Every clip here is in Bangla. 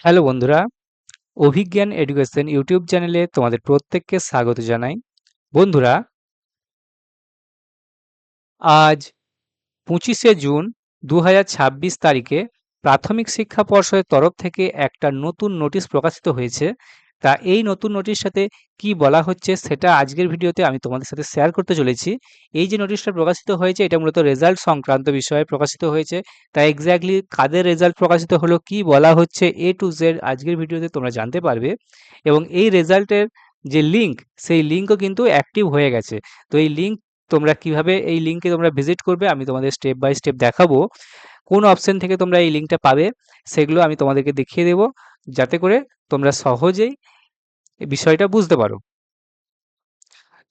হ্যালো বন্ধুরা, অভিজ্ঞান এডুকেশন ইউটিউব চ্যানেলে তোমাদের প্রত্যেককে স্বাগত জানাই। বন্ধুরা, আজ 25শে জুন 2026 তারিখে প্রাথমিক শিক্ষা পর্ষদের তরফ থেকে একটা নতুন নোটিশ প্রকাশিত হয়েছে। তা এই নতুন নোটিশটাতে কি বলা হচ্ছে সেটা আজকের ভিডিওতে আমি তোমাদের সাথে শেয়ার করতে চলেছি। এই যে নোটিশটা প্রকাশিত হয়েছে এটা মূলত রেজাল্ট সংক্রান্ত বিষয়ে প্রকাশিত হয়েছে। তা এক্স্যাক্টলি কাদের রেজাল্ট প্রকাশিত হলো, কি বলা হচ্ছে A to Z আজকের ভিডিওতে তোমরা জানতে পারবে। এবং এই রেজাল্টের যে লিঙ্ক, সেই লিঙ্কও কিন্তু অ্যাক্টিভ হয়ে গেছে। তো এই লিঙ্ক তোমরা কিভাবে এই লিঙ্কে তোমরা ভিজিট করবে আমি তোমাদের স্টেপ বাই স্টেপ দেখাবো। কোন অপশন থেকে তোমরা এই লিঙ্কটা পাবে সেগুলো আমি তোমাদেরকে দেখিয়ে দেব, যাতে করে তোমরা সহজেই এই বিষয়টা বুঝতে পারো।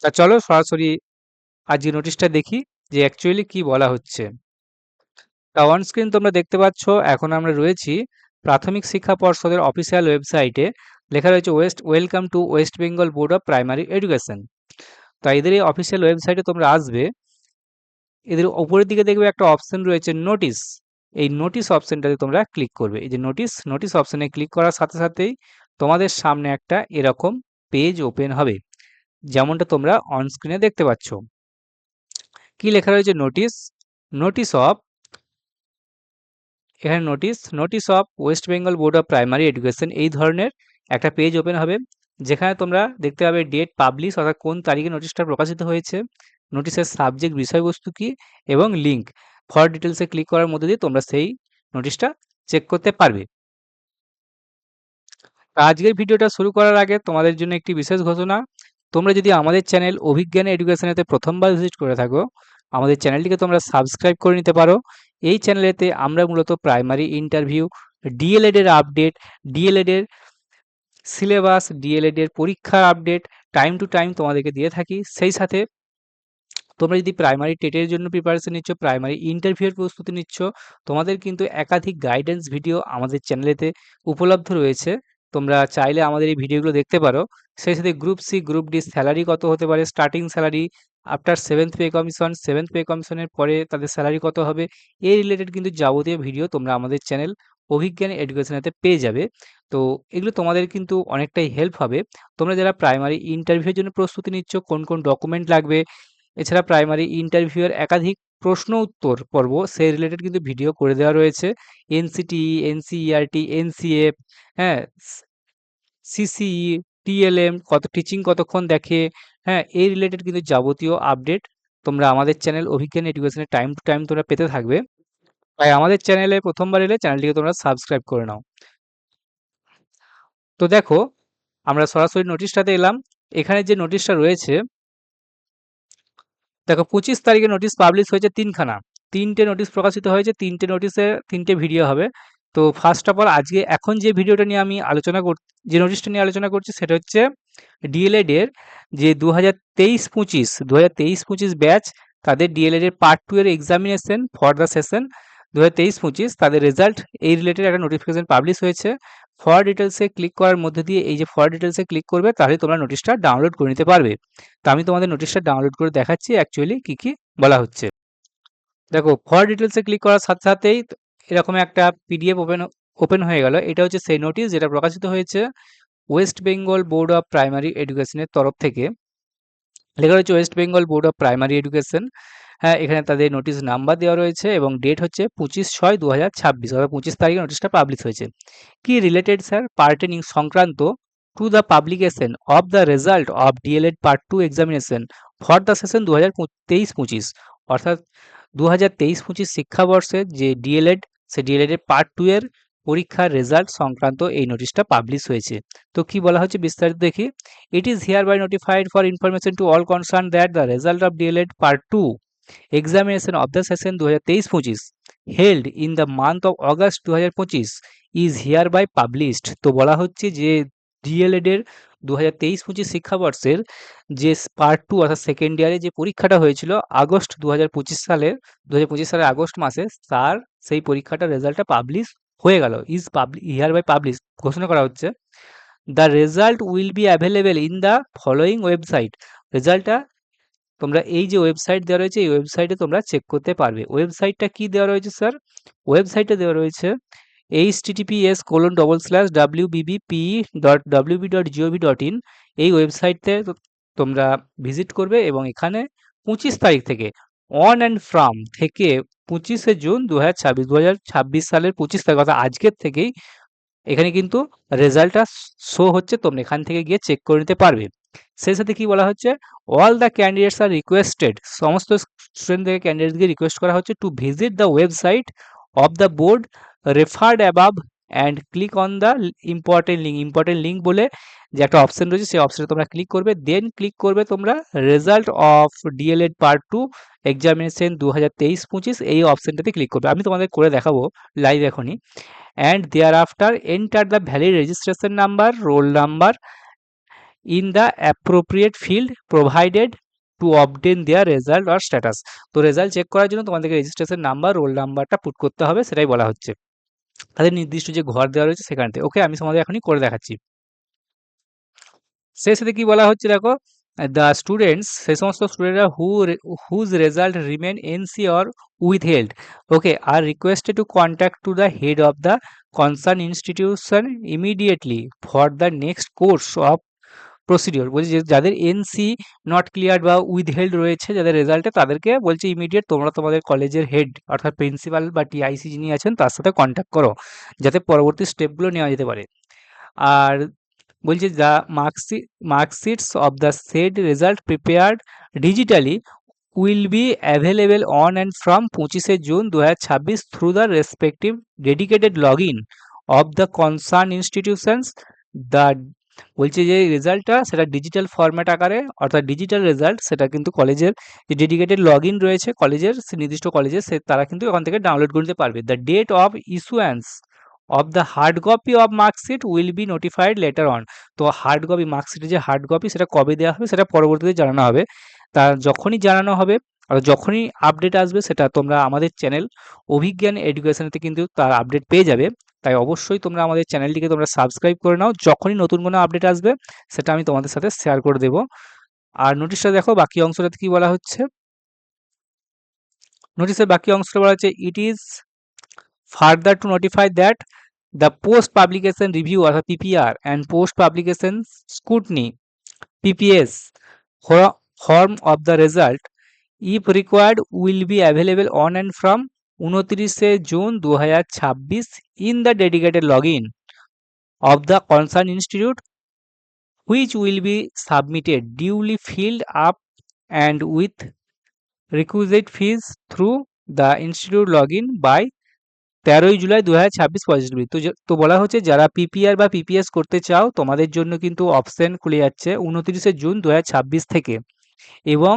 তা চলো সরাসরি আজকে নোটিশটা দেখি যে অ্যাকচুয়ালি কি বলা হচ্ছে। তা অন স্ক্রিন তোমরা দেখতে পাচ্ছ এখন আমরা রয়েছি প্রাথমিক শিক্ষা পর্ষদের অফিসিয়াল ওয়েবসাইটে। লেখা রয়েছে welcome to West Bengal board of primary education. তো এদের এই অফিসিয়াল ওয়েবসাইটে তোমরা আসবে, এদের উপরের দিকে দেখবে একটা অপশন রয়েছে নোটিশ। এই নোটিশ অপশনটাতে তোমরা ক্লিক করবে। এই যে নোটিশ নোটিশ অপশনে ক্লিক করার সাথে সাথেই তোমাদের সামনে একটা এরকম পেজ ওপেন হবে, যেমনটা তোমরা অন স্ক্রিনে দেখতে পাচ্ছ। কি লেখা রয়েছে? নোটিশ, নোটিশ অফ, এখানে notice, notice of West Bengal board of primary education, এই ধরনের একটা পেজ ওপেন হবে, যেখানে তোমরা দেখতে পাবে ডেট পাবলিশ, অর্থাৎ কোন তারিখে নোটিশটা প্রকাশিত হয়েছে, নোটিশের সাবজেক্ট বিষয়বস্তু কি এবং লিঙ্ক। ফর ডিটেলসে ক্লিক করার মধ্যে দিয়ে তোমরা সেই নোটিশটা চেক করতে পারবে। আজকের ভিডিওটা শুরু করার আগে তোমাদের জন্য একটি বিশেষ ঘোষণা। তোমরা যদি আমাদের চ্যানেল অভিজ্ঞান এডুকেশনেতে প্রথমবার ভিজিট করে থাকো, আমাদের চ্যানেলটিকে তোমরা সাবস্ক্রাইব করে নিতে পারো। এই চ্যানেলেতে আমরা মূলত প্রাইমারি ইন্টারভিউ, ডিএলএড এর আপডেট, ডিএলএড এর সিলেবাস, ডিএলএড এর পরীক্ষার আপডেট টাইম টু টাইম তোমাদেরকে দিয়ে থাকি। সেই সাথে তোমরা যদি প্রাইমারি টেটের জন্য প্রিপারেশন নিচ্ছ, প্রাইমারি ইন্টারভিউয়ের প্রস্তুতি নিচ্ছ, তোমাদের কিন্তু একাধিক গাইডেন্স ভিডিও আমাদের চ্যানেলেতে উপলব্ধ রয়েছে। তোমরা চাইলে আমাদের এই ভিডিওগুলো দেখতে পারো। সেই সাথে group C, group D salary কত হতে পারে, starting salary after seventh pay commission, seventh pay কমিশনের পরে তাদের স্যালারি কত হবে, এই রিলেটেড কিন্তু যাবতীয় ভিডিও তোমরা আমাদের চ্যানেল অভিজ্ঞান এডুকেশনেতে পেয়ে যাবে। তো এগুলো তোমাদের কিন্তু অনেকটাই হেল্প হবে। তোমরা যারা প্রাইমারি ইন্টারভিউয়ের জন্য প্রস্তুতি নিচ্ছ, কোন কোন ডকুমেন্ট লাগবে, এছাড়া প্রাইমারি ইন্টারভিউয়ের একাধিক প্রশ্ন উত্তর পর্ব সেই রিলেটেড কিন্তু ভিডিও করে দেওয়া রয়েছে। এনসিটিই, এনসিইআরটি, এনসিএফ, হ্যাঁ, সিসিই, টিএলএম কত টিচিং কতক্ষণ দেখে, হ্যাঁ, এই রিলেটেড কিন্তু যাবতীয় আপডেট তোমরা আমাদের চ্যানেল অভিজ্ঞান এডুকেশনের টাইম টু টাইম তোমরা পেতে থাকবে। তাই আমাদের চ্যানেলে প্রথমবার এলে চ্যানেলটিকে তোমরা সাবস্ক্রাইব করে নাও। তো দেখো, আমরা সরাসরি নোটিশটাতে এলাম। এখানে যে নোটিশটা রয়েছে, দেখো 25 তারিখে নোটিশ পাবলিশ হয়েছে তিনখানা, তিনটে নোটিশ প্রকাশিত হয়েছে, তিনটে নোটিশে তিনটে ভিডিও হবে। তো ফার্স্ট অফ অল আজকে এখন যে ভিডিওটা নিয়ে আমি আলোচনা কর, যে নোটিশটা নিয়ে আলোচনা করছি সেটা হচ্ছে ডিএলএড এর যে 2023-25 ব্যাচ, তাদের ডিএলএড এর পার্ট 2 এর এক্সামিনেশন ফর দ্য সেশন 2023-25 তাদের রেজাল্ট, এই রিলেটেড একটা নোটিফিকেশন পাবলিশ হয়েছে। ফর ডিটেলসে ক্লিক করার মধ্যে দিয়ে, এই যে ফর ডিটেলসে ক্লিক করবে তাহলে তোমরা নোটিশটা ডাউনলোড করে নিতে পারবে। তো আমি তোমাদের নোটিশটা ডাউনলোড করে দেখাচ্ছি অ্যাকচুয়ালি কি কি বলা হচ্ছে। দেখো, ফর ডিটেলসে ক্লিক করার সাথে সাথেই এরকম একটা পিডিএফ ওপেন ওপেন হয়ে গেল। এটা হচ্ছে সেই নোটিশ যেটা প্রকাশিত হয়েছে West Bengal board of primary এডুকেশনের তরফ থেকে। লেখা রয়েছে West Bengal board of primary education. হ্যাঁ, এখানে তাদের নোটিশ নাম্বার দেওয়া রয়েছে এবং ডেট হচ্ছে 25/6/2026, অর্থাৎ 25 তারিখে নোটিশটা পাবলিশ হয়েছে। কি রিলেটেড স্যার? পার্টেনিং সংক্রান্ত to the publication of the result of DElEd part 2 examination for the session 2023-25, অর্থাৎ 2023-25 শিক্ষাবর্ষের যে ডিএলএড, সে ডিএলএড এর পার্ট 2 এর পরীক্ষার রেজাল্ট সংক্রান্ত এই নোটিশটা পাবলিশ হয়েছে। তো কি বলা হচ্ছে বিস্তারিত দেখি। It is hereby notified for information to all concerned that the result of DLED Part 2 examination of the session 2023-25 held in the month of August 2025 is hereby published। তো বলা হচ্ছে যে ডিএলএড এর 2023-25 শিক্ষাবর্ষের যে পার্ট 2 অর্থাৎ সেকেন্ড ইয়ারে যে পরীক্ষাটা হয়েছিল আগস্ট 2025 সালের আগস্ট মাসে, তার সেই পরীক্ষাটার রেজাল্টটা পাবলিশ হয়ে গেল। ইজ হিয়ার বাই পাবলিশ ঘোষণা করা হচ্ছে। The result will be available in the following website. রেজাল্টটা তোমরা এই যে ওয়েবসাইট দেওয়া রয়েছে এই ওয়েবসাইটে তোমরা চেক করতে পারবে। ওয়েবসাইটটা কি দেওয়া রয়েছে স্যার? ওয়েবসাইটে দেওয়া রয়েছে https://wbbpe.wb.gov.in এই ওয়েবসাইটে তোমরা ভিজিট করবে এবং এখানে 25 তারিখ থেকে অন অ্যান্ড ফ্রম থেকে 25শে জুন 2026 সালের 25 তারিখ অর্থাৎ আজকের থেকেই এখানে কিন্তু রেজাল্টটা শো হচ্ছে, তোমরা এখান থেকে গিয়ে চেক করে নিতে পারবে। সেই সাথে কি বলা হচ্ছে, all the candidates are requested, সমস্ত স্টুডেন্টদেরকে ক্যান্ডিডেটকে রিকোয়েস্ট করা হচ্ছে to visit the website of the board referred above and click on the important link বলে যে একটা অপশন রয়েছে, সেই অপশনে তোমরা ক্লিক করবে, দেন ক্লিক করবে তোমরা result of DElEd part 2 examination 2023-25 এই অপশনটাতে ক্লিক করবে। আমি তোমাদের করে দেখাবো লাইভ এখনই। And thereafter enter the valid registration number, roll number in the appropriate field provided to obtain their result or status. তো রেজাল্ট চেক করার জন্য তোমাদেরকে রেজিস্ট্রেশন নাম্বার, রোল নাম্বারটা পুট করতে হবে, সেটাই বলা হচ্ছে। তাদের নির্দিষ্ট যে ঘর দেওয়া রয়েছে সেখানতে। ওকে, আমি তোমাদের এখনই করে দেখাচ্ছি। সেই সাথে কি বলা হচ্ছে দেখো, দ্য স্টুডেন্টস, সেই সমস্ত স্টুডেন্টরা whose result remain NC or withheld, okay, are requested to contact to the head of the concerned institution immediately for the next course of procedure. বলছে যে যাদের এনসি নট ক্লিয়ার বা উইথহেল্ড রয়েছে যাদের রেজাল্টে, তাদেরকে বলছে ইমিডিয়েট তোমরা তোমাদের কলেজের হেড অর্থাৎ প্রিন্সিপাল বা টিআইসি যিনি আছেন তার সাথে কন্ট্যাক্ট করো, যাতে পরবর্তী স্টেপগুলো নেওয়া যেতে পারে। আর বলছে the marksheets of the said result prepared digitally will be available on and from 25শে June 2026 through the respective dedicated login of the concerned institutions. The বলছে যে রেজাল্টটা সেটা ডিজিটাল ফরম্যাট আকারে, অর্থাৎ ডিজিটাল রেজাল্ট, সেটা কিন্তু কলেজের যে ডেডিকেটেড লগ ইন রয়েছে কলেজের, সে নির্দিষ্ট কলেজের, সে তারা কিন্তু ওখান থেকে ডাউনলোড করে নিতে পারবে। The date of issuance of the hard copy of marksheet will be notified later on. তো হার্ড কপি, মার্কশিটের যে হার্ড কপি সেটা কবে দেওয়া হবে সেটা পরবর্তীতে জানানো হবে। তা যখনই জানানো হবে আর যখনই আপডেট আসবে সেটা তোমরা আমাদের চ্যানেল অভিজ্ঞান এডুকেশনেতে কিন্তু তার আপডেট পেয়ে যাবে। তাই অবশ্যই তোমরা আমাদের চ্যানেলটিকে তোমরা সাবস্ক্রাইব করে নাও, যখনই নতুন কোনো আপডেট আসবে সেটা আমি তোমাদের সাথে শেয়ার করে দেব। আর নোটিশটা দেখো, বাকি অংশটাতে কি বলা হচ্ছে, নোটিশের বাকি অংশটা বলা হচ্ছে it is further to notify that the post publication review অর্থাৎ PPR and post publication scrutiny PPS form of the result if required will be available on and from 29শে June 2026 in the dedicated login of the concerned institute, which will be submitted duly filled up and with requisite fees through the institute login by 13ই জুলাই 2026 পজিটিভ। তো বলা হচ্ছে যারা পিপিআর বা পিপিএস করতে চাও তোমাদের জন্য কিন্তু অপশন খুলে যাচ্ছে 29শে জুন 2026 থেকে, এবং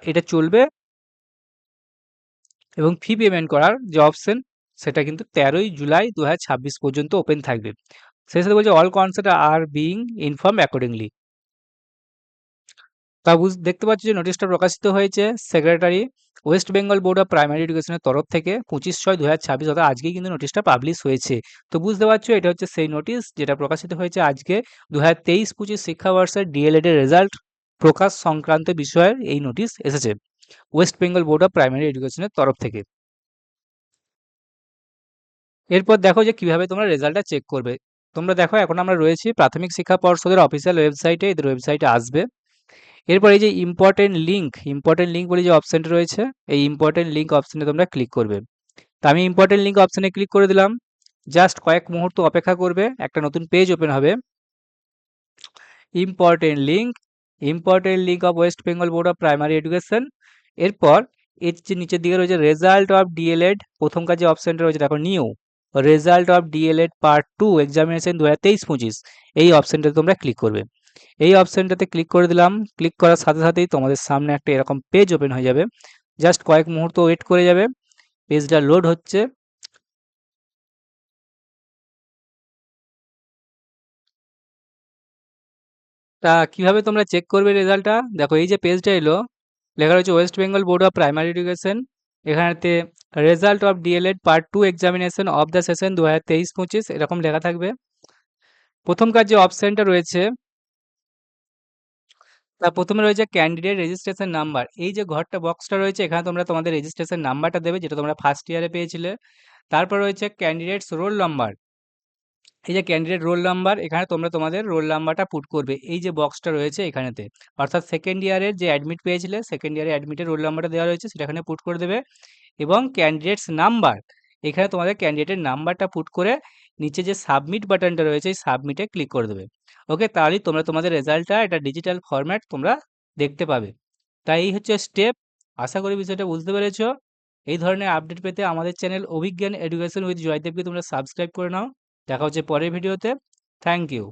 এটা চলবে, এবং ফি পেমেন্ট করার যে অপশন সেটা কিন্তু 13ই জুলাই 2026 পর্যন্ত ওপেন থাকবে। সেই সাথে বলছে all concept are being inform accordingly. তা দেখতে পাচ্ছ যে নোটিশটা প্রকাশিত হয়েছে secretary West Bengal board of primary এডুকেশনের তরফ থেকে 25/6/2026, অর্থাৎ আজকেই কিন্তু নোটিশটা পাবলিশ হয়েছে। তো বুঝতে পারছো এটা হচ্ছে সেই নোটিশ যেটা প্রকাশিত হয়েছে আজকে 2023-25 শিক্ষাবর্ষের ডিএলএড এর রেজাল্ট প্রকাশ সংক্রান্ত বিষয়ের এই নোটিশ এসেছে West Bengal board of primary এডুকেশনের তরফ থেকে। এরপর দেখো যে কিভাবে তোমরা রেজাল্টটা চেক করবে। তোমরা দেখো এখন আমরা রয়েছি প্রাথমিক শিক্ষা পর্ষদের অফিসিয়াল ওয়েবসাইটে, এদের ওয়েবসাইটে আসবে। এরপর এই যে ইম্পর্টেন্ট লিঙ্ক বলে যে অপশনটা রয়েছে, এই ইম্পর্টেন্ট লিঙ্ক অপশনে তোমরা ক্লিক করবে। তো আমি ইম্পর্টেন্ট লিঙ্ক অপশনে ক্লিক করে দিলাম, জাস্ট কয়েক মুহূর্ত অপেক্ষা করবে, একটা নতুন পেজ ওপেন হবে। Important link of West Bengal board of primary education. এরপর এর যে নিচের দিকে রয়েছে রেজাল্ট অফ ডিএলএড, প্রথমকার যে অপশনটা রয়েছে দেখো new result of DElEd part 2 examination 2023-25, এই অপশনটাতে তোমরা ক্লিক করবে। এই অপশনটাতে ক্লিক করে দিলাম, ক্লিক করার সাথে সাথেই তোমাদের সামনে একটা এরকম পেজ ওপেন হয়ে যাবে, জাস্ট কয়েক মুহূর্ত ওয়েট করে যাবে, পেজটা লোড হচ্ছে। তা কিভাবে তোমরা চেক করবে রেজাল্টটা, দেখো এই যে পেজটা এলো, লেখা রয়েছে West Bengal board of primary education, এখানেতে result of DElEd part 2 examination of the session 2023-25 এরকম লেখা থাকবে। প্রথমকার যে অপশনটা রয়েছে তা প্রথমে রয়েছে ক্যান্ডিডেট রেজিস্ট্রেশন নাম্বার, এই যে ঘরটা বক্সটা রয়েছে এখানে তোমরা তোমাদের রেজিস্ট্রেশন নাম্বারটা দেবে যেটা তোমরা ফার্স্ট ইয়ারে পেয়েছিলে। তারপর রয়েছে ক্যান্ডিডেটস রোল নাম্বার। এই যে ক্যান্ডিডেট রোল নাম্বার, এখানে তোমরা তোমাদের রোল নাম্বারটা পুট করবে এই যে বক্সটা রয়েছে এখানেতে। অর্থাৎ সেকেন্ড ইয়ারের যে অ্যাডমিট পেয়েছিলে, সেকেন্ড ইয়ারে অ্যাডমিটের রোল নাম্বারটা দেওয়া রয়েছে সেটা এখানে পুট করে দেবে। এবং ক্যান্ডিডেটস নাম্বার, এখানে তোমাদের ক্যান্ডিডেটের নাম্বারটা পুট করে নিচে যে সাবমিট বাটনটা রয়েছে এই সাবমিটে ক্লিক করে দেবে। ওকে, তাহলেই তোমরা তোমাদের রেজাল্টটা এটা ডিজিটাল ফরম্যাট তোমরা দেখতে পাবে। তাই এই হচ্ছে স্টেপ। আশা করি বিষয়টা বুঝতে পেরেছ। এই ধরনের আপডেট পেতে আমাদের চ্যানেল অভিজ্ঞান এডুকেশন উইথ জয়দেবকে তোমরা সাবস্ক্রাইব করে নাও। দেখা হচ্ছে পরের ভিডিওতে। Thank you.